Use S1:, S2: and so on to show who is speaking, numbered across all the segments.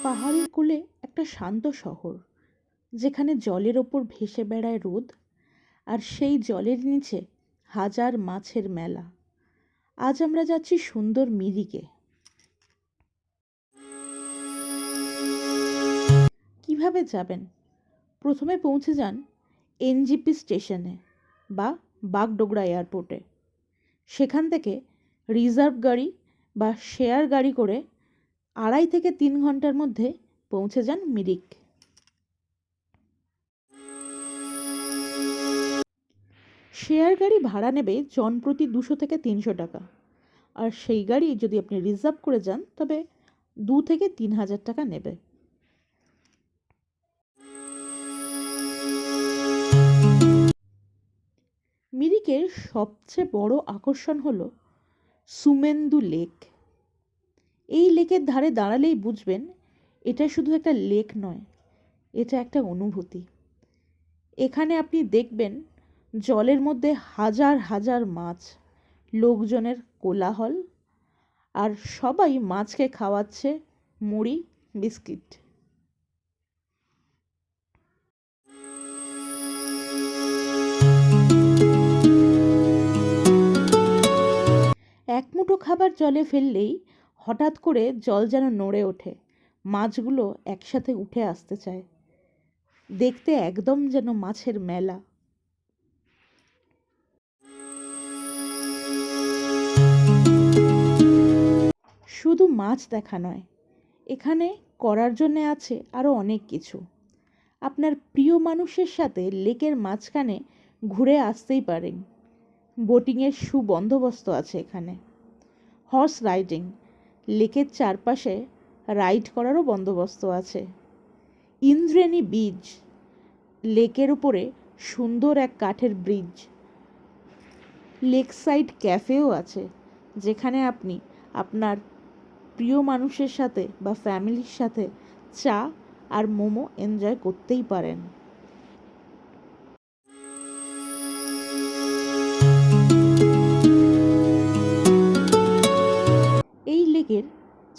S1: পাহাড়ের কোলে একটা শান্ত শহর, যেখানে জলের ওপর ভেসে বেড়ায় রোদ, আর সেই জলের নিচে হাজার মাছের মেলা। আজ আমরা যাচ্ছি সুন্দর মিরিকে। কিভাবে যাবেন? প্রথমে পৌঁছে যান এনজিপি স্টেশনে বা বাগডোগরা এয়ারপোর্টে। সেখান থেকে রিজার্ভ গাড়ি বা শেয়ার গাড়ি করে 2.5 থেকে 3 ঘন্টার মধ্যে পৌঁছে যান মিরিক। শেয়ার গাড়ি ভাড়া নেবে জনপ্রতি 200 থেকে 300 টাকা, আর সেই গাড়ি যদি আপনি রিজার্ভ করে যান তবে 2 থেকে 3,000 টাকা নেবে। মিরিকের সবচেয়ে বড় আকর্ষণ হলো সুমেন্দু লেক। এই লেকের ধারে দাঁড়ালেই বুঝবেন এটা শুধু একটা লেক নয়, এটা একটা অনুভূতি। এখানে আপনি দেখবেন জলের মধ্যে হাজার হাজার মাছ, লোকজনের কোলাহল, আর সবাই মাছকে খাওয়াচ্ছে মুড়ি, বিস্কিট। এক মুঠো খাবার জলে ফেললেই হঠাৎ করে জল যেন নড়ে ওঠে, মাছগুলো একসাথে উঠে আসতে চায়। দেখতে একদম যেন মাছের মেলা। শুধু মাছ দেখা নয়, এখানে করার জন্য আছে আরও অনেক কিছু। আপনার প্রিয় মানুষের সাথে লেকের মাঝখানে ঘুরে আসতেই পারেন। বোটিংয়ের সুবন্দোবস্ত আছে এখানে। হর্স রাইডিং, লেকের চারপাশে রাইড করারও বন্দোবস্ত আছে। ইন্দ্রেণী বিচ, লেকের উপরে সুন্দর এক কাঠের ব্রিজ। লেক সাইড ক্যাফেও আছে, যেখানে আপনি আপনার প্রিয় মানুষের সাথে বা ফ্যামিলির সাথে চা আর মোমো এনজয় করতেই পারেন। এই লেকের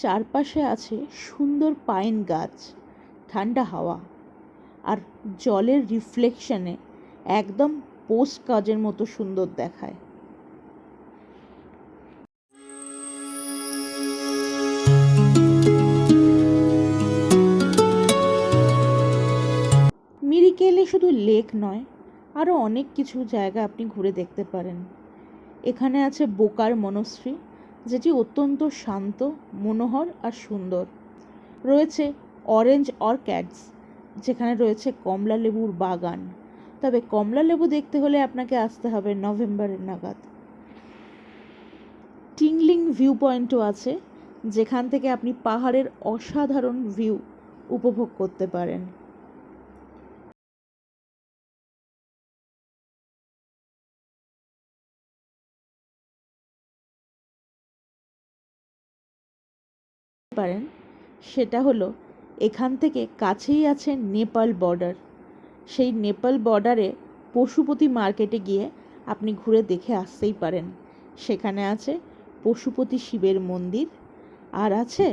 S1: চারপাশে আছে সুন্দর পাইন গাছ, ঠান্ডা হাওয়া, আর জলের রিফ্লেকশনে একদম পোস্ট কাজের মতো সুন্দর দেখায়। মিরিকে এলে শুধু লেক নয়, আরও অনেক কিছু জায়গা আপনি ঘুরে দেখতে পারেন। এখানে আছে বোকার মনস্ট্রি, যেটি অত্যন্ত শান্ত, মনোহর আর সুন্দর। রয়েছে অরেঞ্জ অর্কিডস, যেখানে রয়েছে কমলা লেবুর বাগান। তবে কমলা লেবু দেখতে হলে আপনাকে আসতে হবে নভেম্বরের নাগাদ। টিংলিং ভিউ পয়েন্টও আছে, যেখান থেকে আপনি পাহাড়ের অসাধারণ ভিউ উপভোগ করতে পারেন। সেটা হলো এখান থেকে কাছেই আছে নেপাল বর্ডার। সেই নেপাল বর্ডারে পশুপতি মার্কেটে গিয়ে আপনি ঘুরে দেখে আসতেই পারেন। সেখানে আছে পশুপতি শিবের মন্দির, আর আছে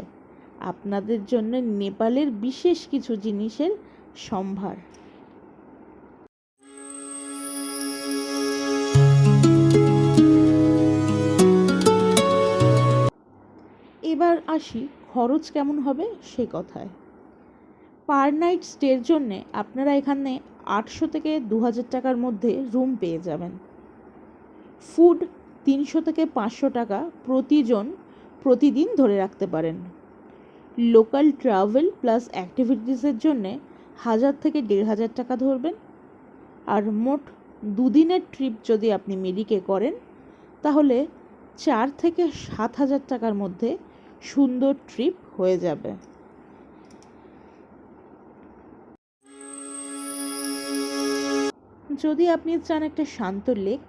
S1: আপনাদের জন্য নেপালের বিশেষ কিছু জিনিসের সম্ভার। এবার আসি খরচ কেমন হবে সে কথায়। পার নাইট স্টের জন্যে আপনারা এখানে 800 থেকে 2,000 টাকার মধ্যে রুম পেয়ে যাবেন। ফুড 300 থেকে 500 টাকা প্রতিজন প্রতিদিন ধরে রাখতে পারেন। লোকাল ট্রাভেল প্লাস অ্যাক্টিভিটিসের জন্যে 1000 থেকে 1,500 টাকা ধরবেন। আর মোট 2 দিনের ট্রিপ যদি আপনি মিরিকে করেন, তাহলে 4 থেকে 7,000 টাকার মধ্যে সুন্দর ট্রিপ হয়ে যাবে। যদি আপনি চান একটা শান্ত লেক,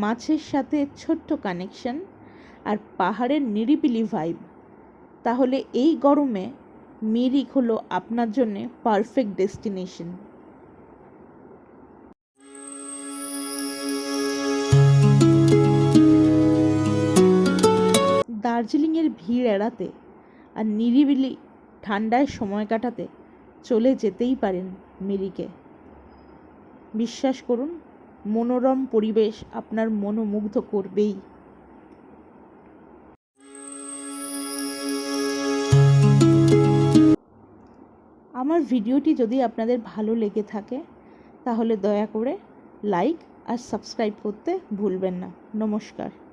S1: মাছের সাথে ছোট্ট কানেকশন, আর পাহাড়ের নিরিবিলি ভাইব, তাহলে এই গরমে মিরিক হলো আপনার জন্য পারফেক্ট ডেস্টিনেশন। দার্জিলিংয়ের ভিড় এড়াতে আর নিরিবিলি ঠান্ডায় সময় কাটাতে চলে যেতেই পারেন মিরিকে। বিশ্বাস করুন, মনোরম পরিবেশ আপনার মনোমুগ্ধ করবেই। আমার ভিডিওটি যদি আপনাদের ভালো লেগে থাকে তাহলে দয়া করে লাইক আর সাবস্ক্রাইব করতে ভুলবেন না। নমস্কার।